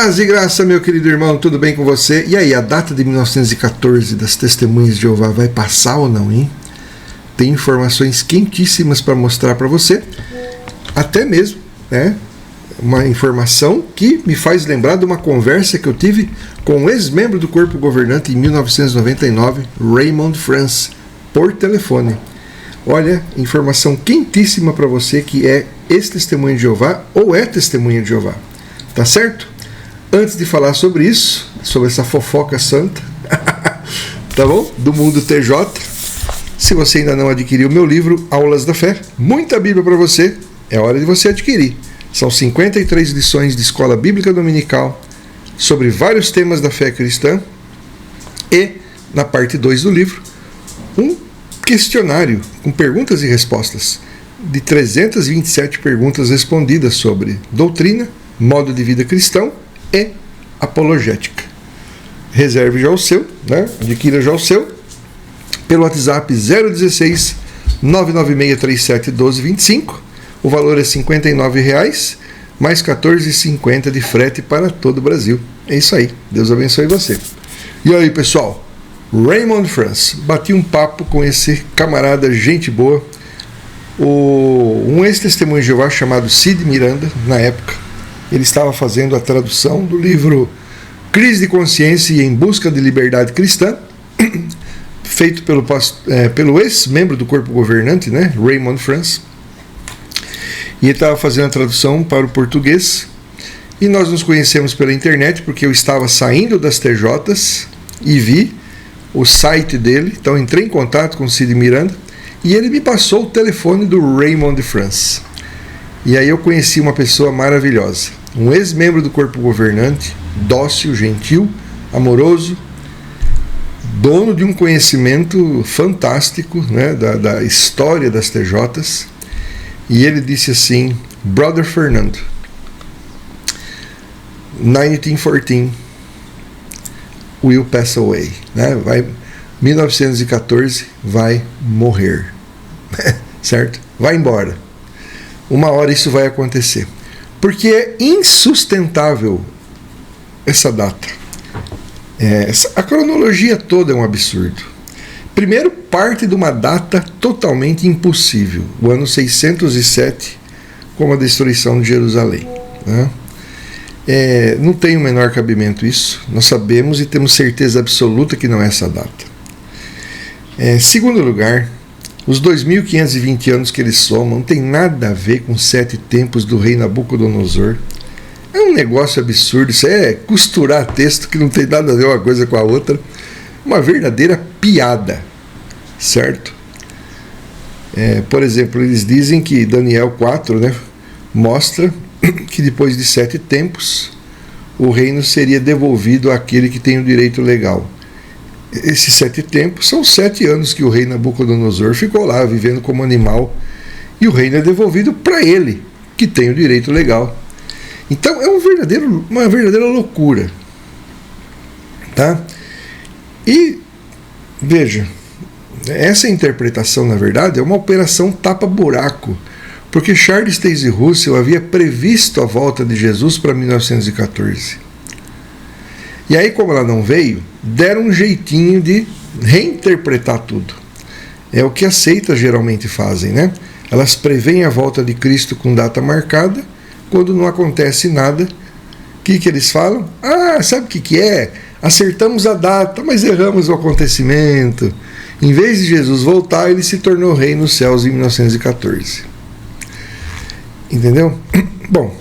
Paz e graça, meu querido irmão, tudo bem com você? E aí, a data de 1914 das Testemunhas de Jeová vai passar ou não, hein? Tem informações quentíssimas para mostrar para você, até mesmo, né? Uma informação que me faz lembrar de uma conversa que eu tive com um ex-membro do corpo governante em 1999, Raymond France, por telefone. Olha, informação quentíssima para você que é ex-testemunha de Jeová ou é testemunha de Jeová. Tá certo? Antes de falar sobre isso, sobre essa fofoca santa, tá bom? Do mundo TJ, se você ainda não adquiriu o meu livro, Aulas da Fé, muita Bíblia para você, é hora de você adquirir. São 53 lições de escola bíblica dominical sobre vários temas da fé cristã e, na parte 2 do livro, um questionário com perguntas e respostas de 327 perguntas respondidas sobre doutrina, modo de vida cristão e apologética. Reserve já o seu, né? Adquira já o seu pelo WhatsApp 016 99637 1225. O valor é R$ 59,00 mais R$ 14,50 de frete para todo o Brasil. É isso aí. Deus abençoe você. E aí, pessoal? Raymond France. Bati um papo com esse camarada, gente boa, um ex-testemunho de Jeová chamado Cid Miranda, na época. Ele estava fazendo a tradução do livro Crise de Consciência e em Busca de Liberdade Cristã, feito pelo ex-membro do corpo governante, né, Raymond France. E ele estava fazendo a tradução para o português. E nós nos conhecemos pela internet, porque eu estava saindo das TJs e vi o site dele. Então entrei em contato com o Cid Miranda e ele me passou o telefone do Raymond France. E aí eu conheci uma pessoa maravilhosa, um ex-membro do corpo governante, dócil, gentil, amoroso, dono de um conhecimento fantástico, né, da história das TJs. E ele disse assim: Brother Fernando, 1914 will pass away, né? 1914 vai morrer, certo? Vai embora. Uma hora isso vai acontecer. Porque é insustentável essa data. A cronologia toda é um absurdo. Primeiro, parte de uma data totalmente impossível. O ano 607, como a destruição de Jerusalém. Né? Não tem o menor cabimento isso. Nós sabemos e temos certeza absoluta que não é essa data. Segundo lugar, os 2.520 anos que eles somam não tem nada a ver com 7 tempos do rei Nabucodonosor. É um negócio absurdo. Isso é costurar texto que não tem nada a ver uma coisa com a outra. Uma verdadeira piada, certo? Por exemplo, eles dizem que Daniel 4, né, mostra que depois de 7 tempos o reino seria devolvido àquele que tem o direito legal. Esses 7 tempos são 7 anos que o rei Nabucodonosor ficou lá vivendo como animal, e o reino é devolvido para ele, que tem o direito legal. Então é uma verdadeira loucura, tá? E veja, essa interpretação, na verdade, é uma operação tapa-buraco, porque Charles Taze Russell havia previsto a volta de Jesus para 1914. E aí, como ela não veio, deram um jeitinho de reinterpretar tudo. É o que as seitas geralmente fazem, né? Elas preveem a volta de Cristo com data marcada. Quando não acontece nada, o que eles falam? Sabe o que é? Acertamos a data, mas erramos o acontecimento. Em vez de Jesus voltar, ele se tornou rei nos céus em 1914. Entendeu? Bom,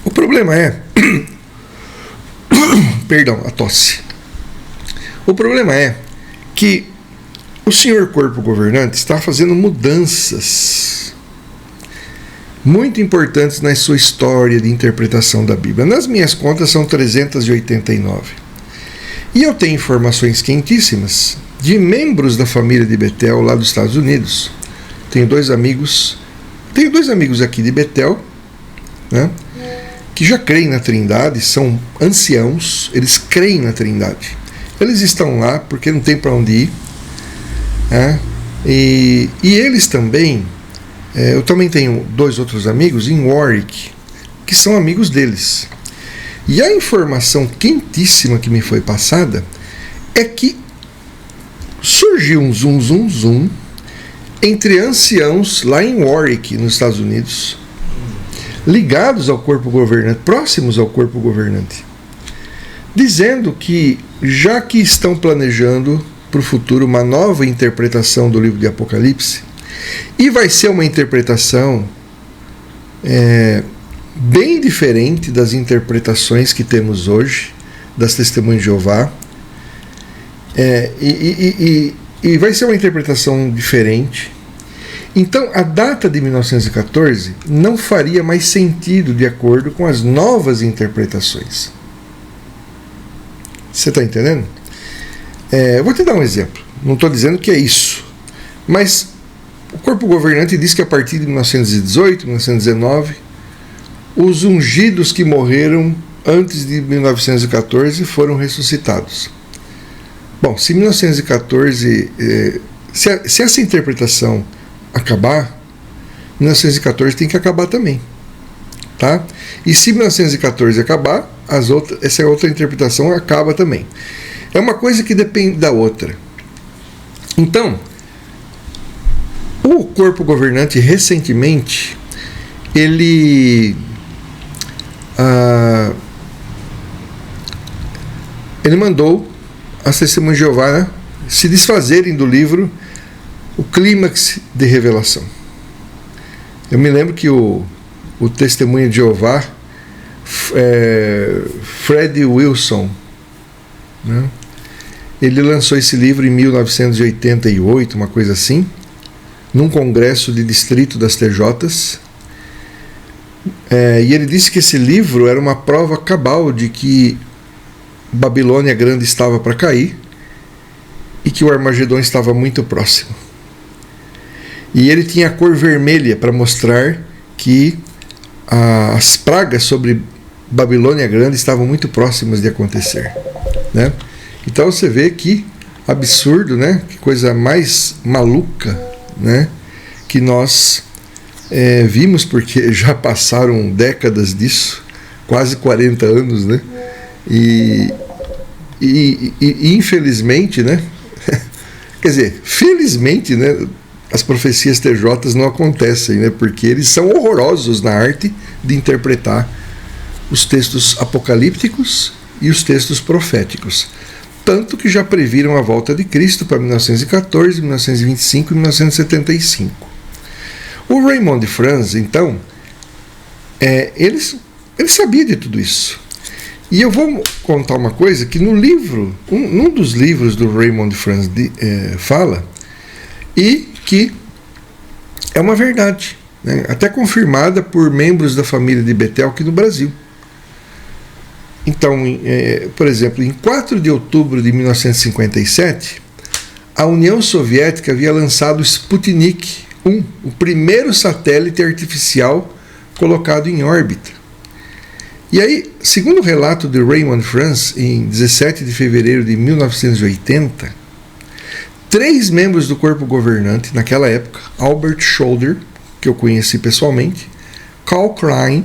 o problema é... Perdão, a tosse. O problema é que o senhor corpo governante está fazendo mudanças muito importantes na sua história de interpretação da Bíblia. Nas minhas contas são 389. E eu tenho informações quentíssimas de membros da família de Betel lá dos Estados Unidos. Tenho dois amigos aqui de Betel, né, que já creem na Trindade, são anciãos, eles creem na Trindade. Eles estão lá porque não tem para onde ir. Né, e eles também, eu também tenho 2 outros amigos em Warwick, que são amigos deles. E a informação quentíssima que me foi passada é que surgiu um zoom entre anciãos lá em Warwick, nos Estados Unidos, ligados ao corpo governante, próximos ao corpo governante, dizendo que, já que estão planejando para o futuro uma nova interpretação do livro de Apocalipse, e vai ser uma interpretação bem diferente das interpretações que temos hoje, das Testemunhas de Jeová, e vai ser uma interpretação diferente. Então, a data de 1914 não faria mais sentido de acordo com as novas interpretações. Você está entendendo? Eu vou te dar um exemplo. Não estou dizendo que é isso, mas o corpo governante diz que a partir de 1918, 1919, os ungidos que morreram antes de 1914 foram ressuscitados. Bom, se 1914, se essa interpretação acabar, 1914 tem que acabar também, tá? E se 1914 acabar, essa outra interpretação acaba também. É uma coisa que depende da outra. Então, o corpo governante recentemente ele mandou as Testemunhas de Jeová, né, se desfazerem do livro O Clímax de Revelação. Eu me lembro que o Testemunha de Jeová, Fred Wilson, né, ele lançou esse livro em 1988, uma coisa assim, num congresso de distrito das TJs, e ele disse que esse livro era uma prova cabal de que Babilônia Grande estava para cair e que o Armagedon estava muito próximo. E ele tinha a cor vermelha para mostrar que as pragas sobre Babilônia Grande estavam muito próximas de acontecer, né? Então você vê que absurdo, né? Que coisa mais maluca, né? Que nós vimos, porque já passaram décadas disso, quase 40 anos, né? E infelizmente, né? Quer dizer, felizmente, né? As profecias TJs não acontecem, né? Porque eles são horrorosos na arte de interpretar os textos apocalípticos e os textos proféticos. Tanto que já previram a volta de Cristo para 1914, 1925 e 1975. O Raymond Franz, então, ele sabia de tudo isso. E eu vou contar uma coisa que no livro, num dos livros do Raymond Franz fala, e que é uma verdade, né? Até confirmada por membros da família de Betel aqui no Brasil. Então, por exemplo, em 4 de outubro de 1957, a União Soviética havia lançado o Sputnik 1, o primeiro satélite artificial colocado em órbita. E aí, segundo o relato de Raymond Franz, em 17 de fevereiro de 1980, 3 membros do corpo governante naquela época, Albert Schroeder, que eu conheci pessoalmente, Carl Klein,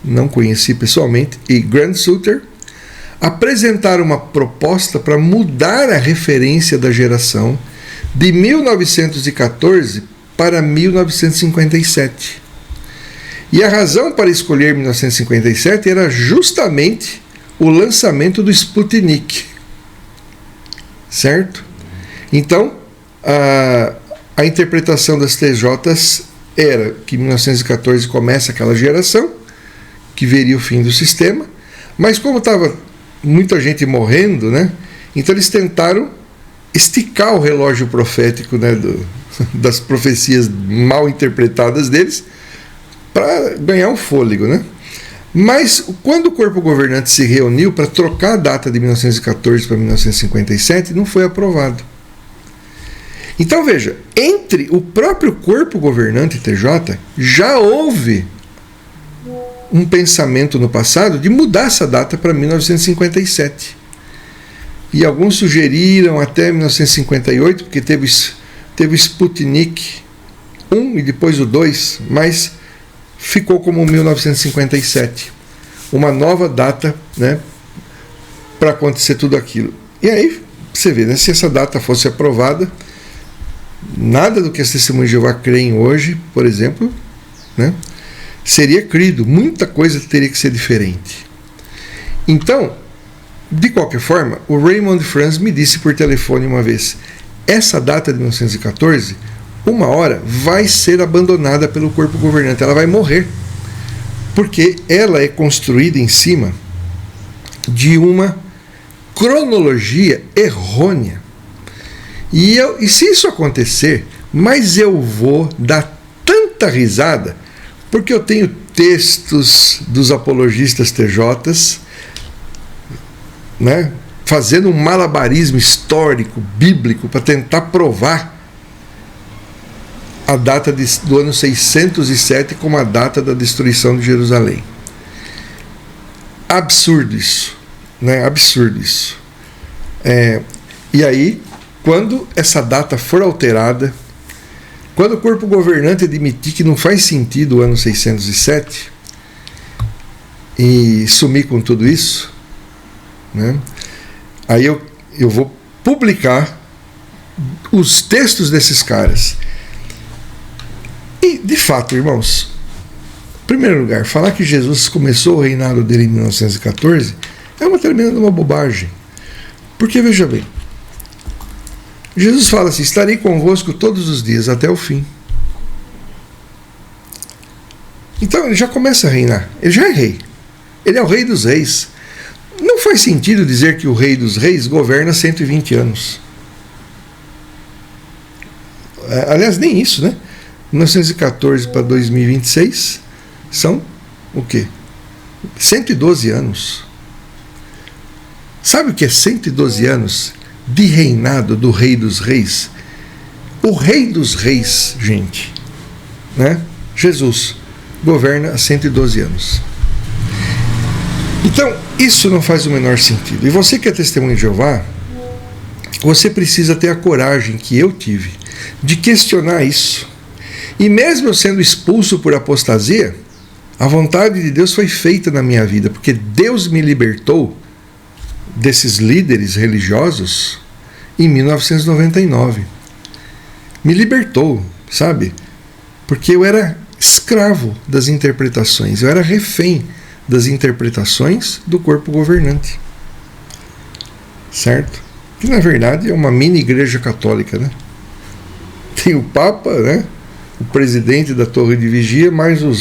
não conheci pessoalmente, e Grant Sutter, apresentaram uma proposta para mudar a referência da geração de 1914 para 1957. E a razão para escolher 1957 era justamente o lançamento do Sputnik. Certo? Então, a interpretação das TJs era que 1914 começa aquela geração, que veria o fim do sistema, mas como estava muita gente morrendo, né, então eles tentaram esticar o relógio profético, né, das profecias mal interpretadas deles, para ganhar um fôlego, né? Mas quando o corpo governante se reuniu para trocar a data de 1914 para 1957, não foi aprovado. Então veja, entre o próprio corpo governante TJ já houve um pensamento no passado de mudar essa data para 1957. E alguns sugeriram até 1958, porque teve o Sputnik 1 e depois o 2, mas ficou como 1957. uma nova data, né, para acontecer tudo aquilo. E aí você vê, né, se essa data fosse aprovada, nada do que as Testemunhas de Jeová creem hoje, por exemplo, né, seria crido. Muita coisa teria que ser diferente. Então, de qualquer forma, o Raymond Franz me disse por telefone uma vez: essa data de 1914, uma hora, vai ser abandonada pelo corpo governante, ela vai morrer, porque ela é construída em cima de uma cronologia errônea. E se isso acontecer, mas eu vou dar tanta risada, porque eu tenho textos dos apologistas TJs, né, fazendo um malabarismo histórico, bíblico, para tentar provar a data do ano 607 como a data da destruição de Jerusalém. Absurdo isso, né? Absurdo isso. E aí, quando essa data for alterada, quando o corpo governante admitir que não faz sentido o ano 607 e sumir com tudo isso, né, aí eu vou publicar os textos desses caras. E, de fato, irmãos, em primeiro lugar, falar que Jesus começou o reinado dele em 1914 é uma tremenda uma bobagem. Porque, veja bem, Jesus fala assim: estarei convosco todos os dias até o fim. Então ele já começa a reinar, ele já é rei, ele é o rei dos reis. Não faz sentido dizer que o rei dos reis governa 120 anos. Aliás, nem isso, né? 1914 para 2026 são o quê? 112 anos. Sabe o que é 112 anos de reinado do rei dos reis? O rei dos reis, gente, né? Jesus governa há 112 anos. Então, isso não faz o menor sentido. E você que é testemunha de Jeová, você precisa ter a coragem que eu tive de questionar isso. E mesmo eu sendo expulso por apostasia, a vontade de Deus foi feita na minha vida, porque Deus me libertou desses líderes religiosos em 1999. Me libertou, sabe? Porque eu era escravo das interpretações, eu era refém das interpretações do corpo governante. Certo? Que na verdade é uma mini igreja católica, né? Tem o Papa, né? O presidente da Torre de Vigia, mais o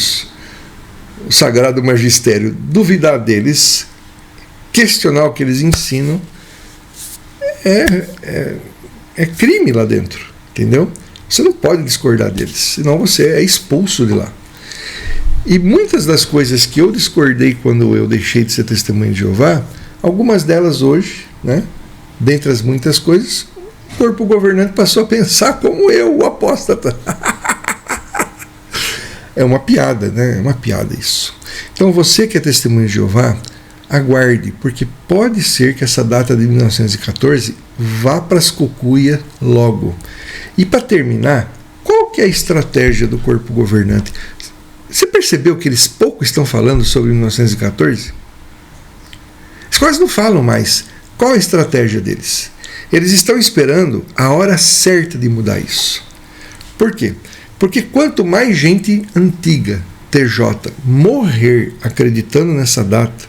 Sagrado Magistério. Duvidar deles, questionar o que eles ensinam, é crime lá dentro, entendeu? Você não pode discordar deles, senão você é expulso de lá. E muitas das coisas que eu discordei quando eu deixei de ser testemunha de Jeová, algumas delas hoje, né, dentre as muitas coisas, o corpo governante passou a pensar como eu, o apóstata. É uma piada, né? É uma piada isso. Então você que é testemunha de Jeová, aguarde, porque pode ser que essa data de 1914 vá para as cucuia logo. E para terminar, qual que é a estratégia do corpo governante? Você percebeu que eles pouco estão falando sobre 1914? Eles quase não falam mais. Qual a estratégia deles? Eles estão esperando a hora certa de mudar isso. Por quê? Porque quanto mais gente antiga, TJ, morrer acreditando nessa data,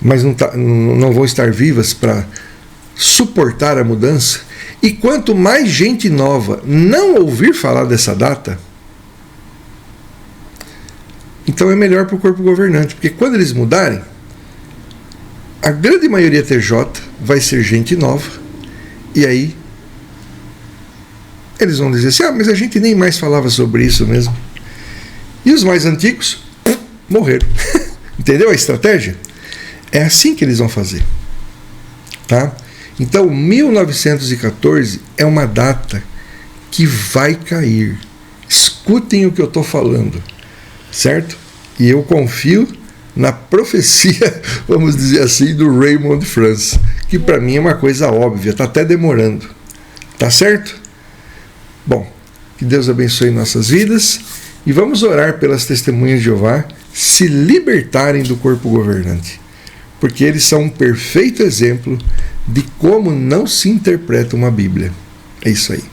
mas não vão estar vivas para suportar a mudança, e quanto mais gente nova não ouvir falar dessa data, então é melhor para o corpo governante, porque quando eles mudarem, a grande maioria TJ vai ser gente nova, e aí eles vão dizer assim: mas a gente nem mais falava sobre isso mesmo. E os mais antigos morreram. Entendeu a estratégia? É assim que eles vão fazer. Tá? Então, 1914 é uma data que vai cair. Escutem o que eu estou falando. Certo? E eu confio na profecia, vamos dizer assim, do Raymond Franz, que para mim é uma coisa óbvia, está até demorando. Tá certo? Bom, que Deus abençoe nossas vidas E vamos orar pelas testemunhas de Jeová se libertarem do corpo governante, porque eles são um perfeito exemplo de como não se interpreta uma Bíblia. É isso aí.